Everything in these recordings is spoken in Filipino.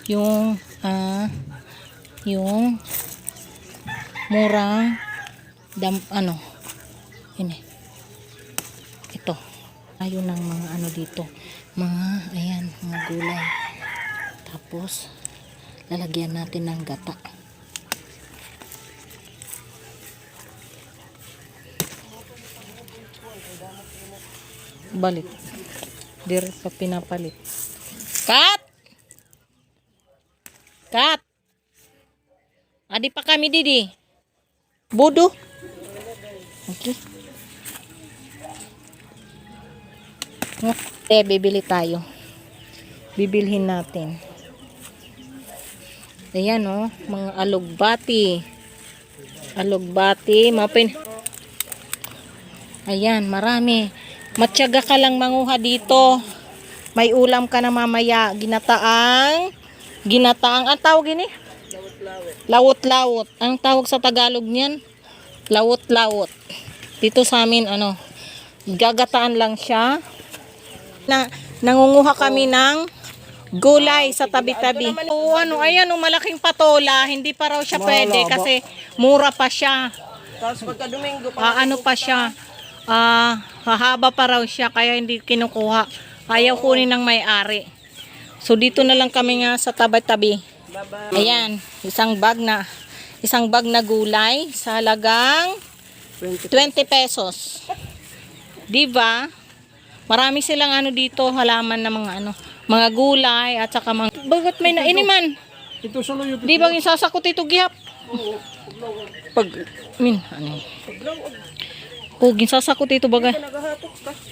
Yung murang ini ito ayun ng mga dito, ayan, mga gulay. Tapos lalagyan natin ng gata. Balik dire pa pinapalit. Kat adi pa kami didi budo. Okay. Okay, bibili tayo. Bibilhin natin. Ayan mga alugbati. Ayan, marami. Matyaga ka lang manguha dito. May ulam ka na mamaya. Ginataang ang tawag ini? Lawot-lawot. Ang tawag sa Tagalog niyan? Lawot-lawot. Dito sa amin gagataan lang siya. Nangunguha kami ng gulay sa tabi-tabi. Ayan, malaking patola. Hindi pa raw siya pwede kasi mura pa siya. Tapos pagka Domingo pa siya. Hahaba pa raw siya kaya hindi kinukuha. Ayaw kunin ng may-ari. So dito na lang kami nga sa tabi-tabi. Ayan, isang bag na gulay sa halagang 20 pesos. Diba? Marami silang dito, halaman na mga gulay at saka bakit may nainiman? ito sa loyo. Di ba sasakot ito gihap? Ginsasakot ito bagay.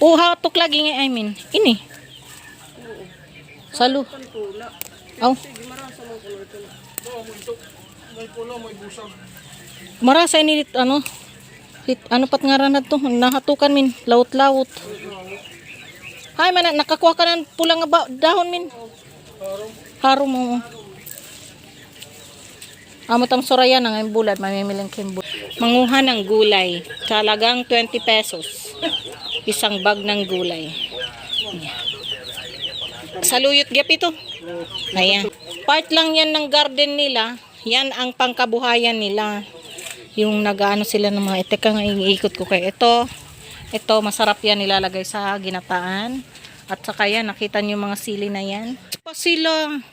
Hatok lagi nga ini. Salo. Marasa ini pat ngaran na to, nahatukan lawot-lawot. Ay man nakakuha ka ng pulang dahon harum mo. Amotang soraya ng bulad, mamimiling kimbul. Manguha ng gulay, talagang 20 pesos. Isang bag ng gulay. Saluyot gap ito. Ayan. Part lang yan ng garden nila. Yan ang pangkabuhayan nila. Yung sila ng mga teka nga iikot ko kay ito. Ito masarap yan nilalagay sa ginataan. At saka yan nakita niyo mga sili na yan. Pa sila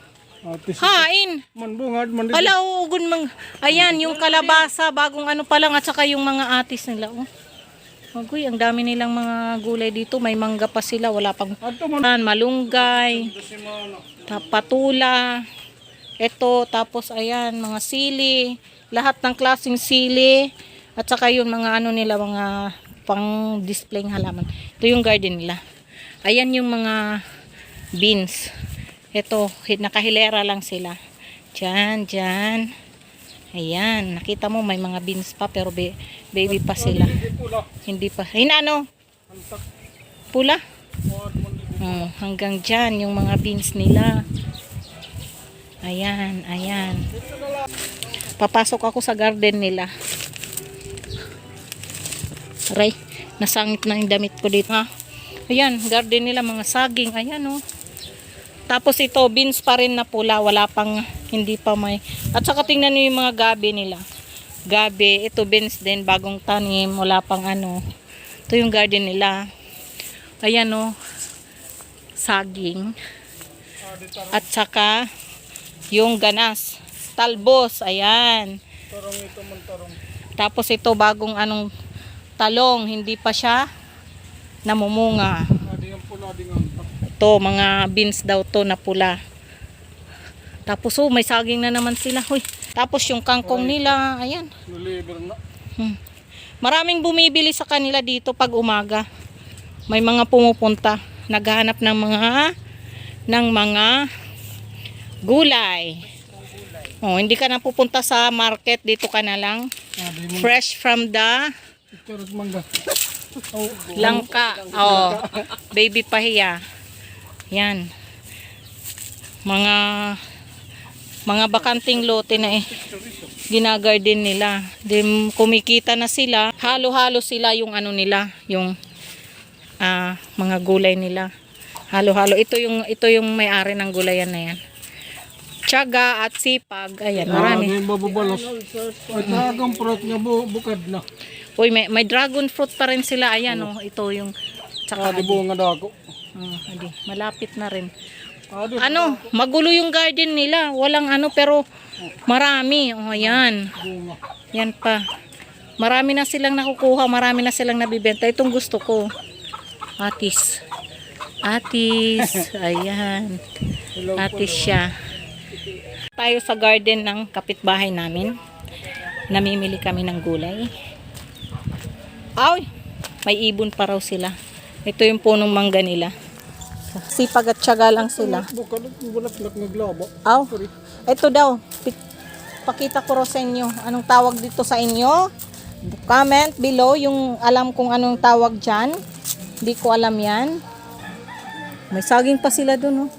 hain. Ugon ayan yung kalabasa bagong pa lang at saka yung mga atis nila. Ang dami nilang mga gulay dito. May mangga pa sila, wala pang malunggay, patula. Ito tapos ayan mga sili, lahat ng klaseng sili at saka yung mga nila mga pang display halaman. Ito yung garden nila. Ayan yung mga beans. Ito, nakahilera lang sila. Diyan. Ayan, nakita mo may mga beans pa pero baby pa sila. Hindi pa. Pula? Hanggang dyan yung mga beans nila. Ayan. Papasok ako sa garden nila. Aray, nasangit na yung damit ko dito. Ayan, garden nila mga saging. Ayan Tapos ito, beans pa rin na pula. Wala pang, hindi pa may. At saka tingnan nyo yung mga gabi nila. Gabi, ito beans din, bagong tanim. Wala pang Ito yung garden nila. Ayan saging. At saka, yung ganas. Talbos, ayan. Tapos ito, bagong talong. Hindi pa siya namumunga. Ito, mga beans daw to na pula. Tapos may saging na naman sila. Tapos yung kangkong nila, ayan. Maraming bumibili sa kanila dito pag umaga. May mga pumupunta, naghahanap ng mga gulay. Hindi ka na pupunta sa market, dito ka na lang. Fresh from the langka. Baby pahiya. Yan. Mga bakanting lote na ginagarden nila. Kumikita na sila. Halo-halo sila yung nila, yung mga gulay nila. Halo-halo. Ito yung may-ari ng gulayan na yan. Tiyaga at sipag. Ayan, marami. Hindi mababalas. At nagang prat nga bukad na. Uy, may dragon fruit pa rin sila. Ayan, oh. Ito yung tsaka. Di bunga dako. Adi, malapit na rin. Adi, Ano, magulo yung garden nila. Walang ano, pero marami. Oh, ayan. bunga. Yan pa. Marami na silang nakukuha. Marami na silang nabibenta. Itong gusto ko. Atis. Atis. Ayan. Atis siya. Tayo sa garden ng kapitbahay namin. Namimili kami ng gulay. Ay, may ibon pa raw sila. Ito yung punong mangga nila. Sipag at tiyaga lang sila. Bukad at bulaklak naglaba. Aw, ito daw. Pakita ko raw sa inyo. Anong tawag dito sa inyo? Comment below yung alam kung anong tawag dyan. Hindi ko alam yan. May saging pa sila dun, oh.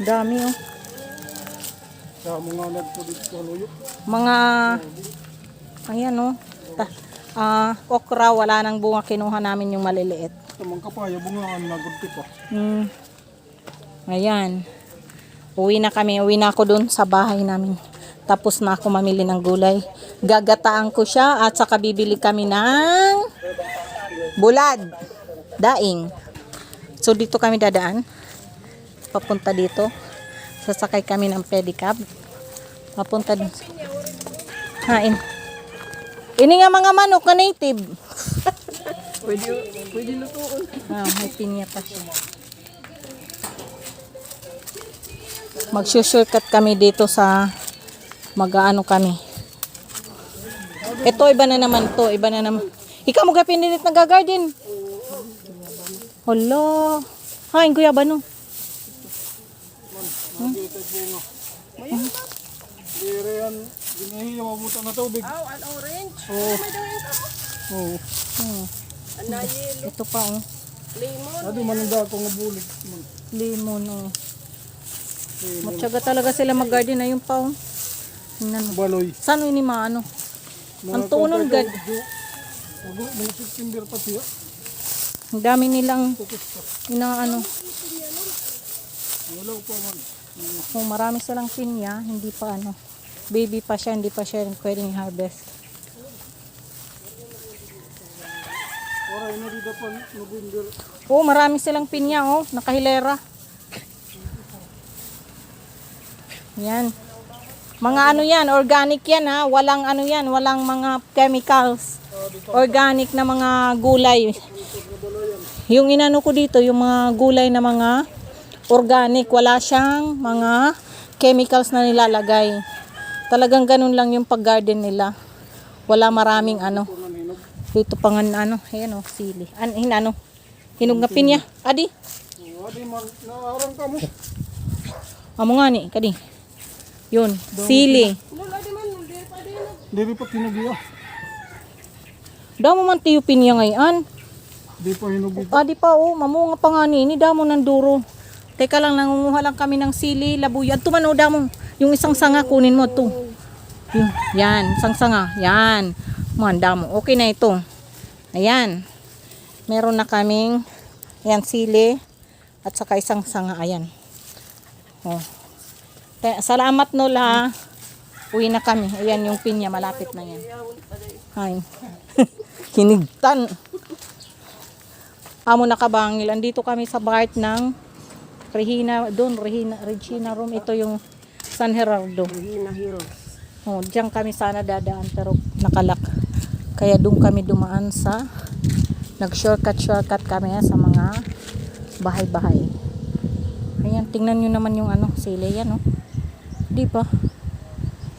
Dami, oh. Sa mga nagpo dito sa luyo. Mga, ayan, oh. Okra, wala nang bunga. Kinuha namin yung maliliit. Sa mga kapaya, bungaan na gudti pa. Ayan. Uwi na kami. Uwi na ako dun sa bahay namin. Tapos na ako mamili ng gulay. Gagataan ko siya at saka bibili kami ng bulad. Daing. So dito kami dadaan. Papunta dito. Sasakay kami ng pedicab. Papunta dun. Hain. Ini nga mga manok na native. Pwede lutuon. May pinya pa siya. Mag-shortcut kami dito sa mag-ano kami. Ito iba na naman to, iba na naman. Ikaw mo gapinit na gagarden. Hala. Hain kuya ba no? Dire yan, ginahiya mabuta na tubig. An orange. Oo. May dawin ka mo. Oo. An na yellow. Ito pa oh. Lemon. Adi mananda ako nga bulig. Lemon oh. Matyaga talaga sila mag-garden na yung pa oh. Tingnan mo. Baloy. Saan ini maano? Ang tunon gad. Mga September pa siya. Ang dami nilang inaano. Wala pa man. Oh, marami silang pinya, hindi pa ano. Baby pa siya, hindi pa siya pwedeng harvest. Oray na dito pa November. Oh, marami silang pinya oh, nakahilera. Yan. Mga ano yan, organic yan ha. Walang ano yan, walang mga chemicals. Organic na mga gulay. Yung inano ko dito, yung mga gulay na mga organic, wala siyang mga chemicals na nilalagay. Talagang ganun lang yung pag-garden nila. Wala maraming ano. Dito pa nga ano, ayan oh, sili. Ano? Hinog nga pinya. Adi. Adi man, naarang ka mo. Amo nga ni, kadi. Yun, sili. Lula di man. Hindi pa din. Dili pa kinagiya. Damo man tiyo pinya ngayon. Di pa hinugi. Adi pa oh, mamunga pa nga ni, damo ng duro. Teka lang, nangunguha lang kami ng sili, labuyo. At tumano damo, yung isang sanga kunin mo to. Yan, isang sanga. Yan. Manda mo. Okay na ito. Ayan. Meron na kaming ayan, sili at saka isang sanga. Ayan. Oh. Salamat Nola. Uwi na kami. Ayan yung pinya. Malapit na yan. Ay. Kinigtan. Amo na kabangil. Andito kami sa part ng Regina Room. Ito yung San Gerardo. Regina Hills. Oh, diyan kami sana dadaan pero nakalak. Kaya doon kami dumaan sa nag-shortcut kami sa mga bahay-bahay. Ayan, tingnan nyo naman yung ano, sili yan oh. Di ba?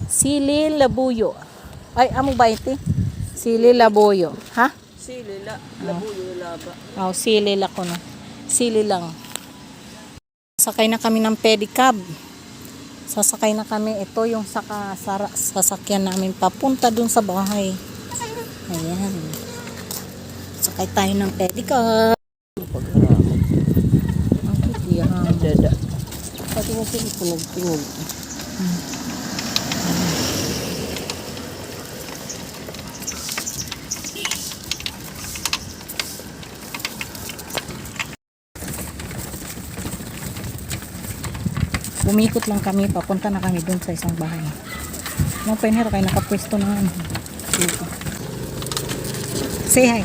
Sili labuyo. Ay, amo ba ito? Sili labuyo. Ha? Sili la. Labuyo laba. Oh, sili la ko no. Sili lang. Sakay na kami ng pedicab. Sasakay na kami. Ito yung sasakyan namin papunta dun sa bahay. Ayan. Sakay tayo ng pedicab. Ang dada. Pati mo pinunog. Bumikot lang kami, papunta na kami dun sa isang bahay. Mga painero kayo nakapwesto na ano. Say hi.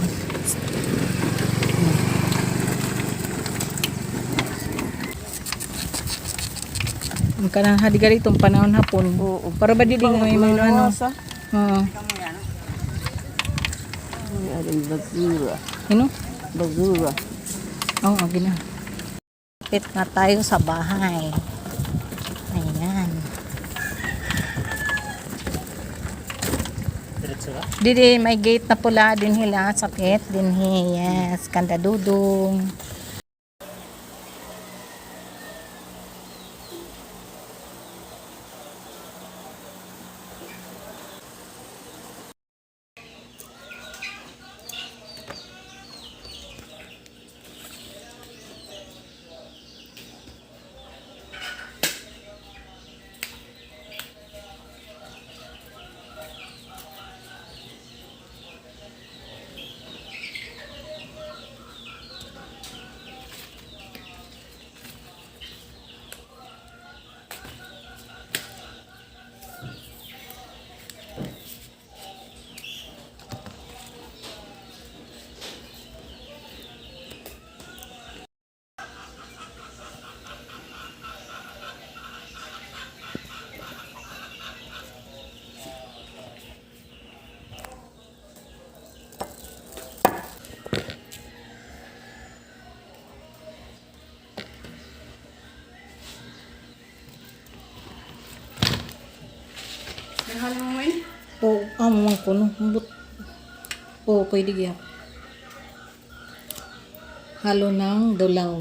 Magkanang hadiga dito panahon hapon. Oo. Para ba di may mga ano? Sa? Oo. Ay, aling basura. Ano? Basura. Oo, gina. Pit na tayo sa bahay. Ayan. Didi, may gate na pula din hila. Sakit din hi. Yes. Kanda dudong. Oo, amo ko no. Oo, pwede gaya. Halo ng dulaw.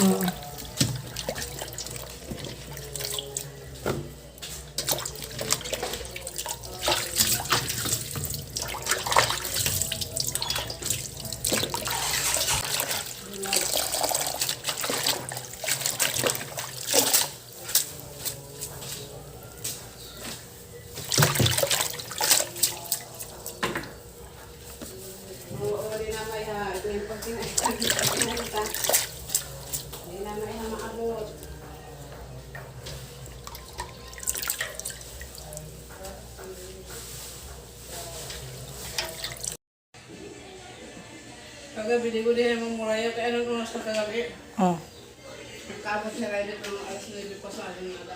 Oo. Kagabi, di ko din yung muraya. Kaya anong oras na kagabi? Oh. Kapag siya rin ito, mga alas 9 pa sa atin nila.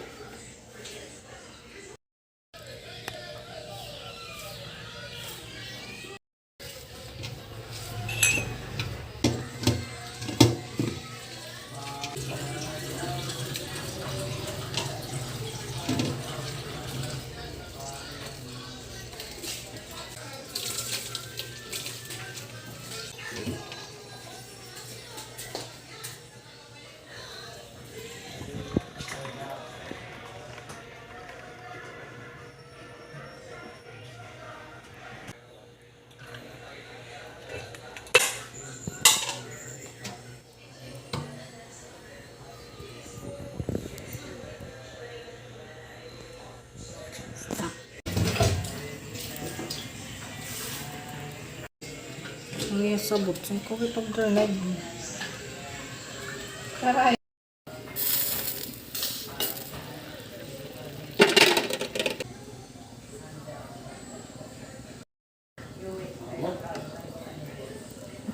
Ang iya sabot. Saan ko kayo pag-drive? Tara,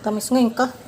Tamis ngayon ka.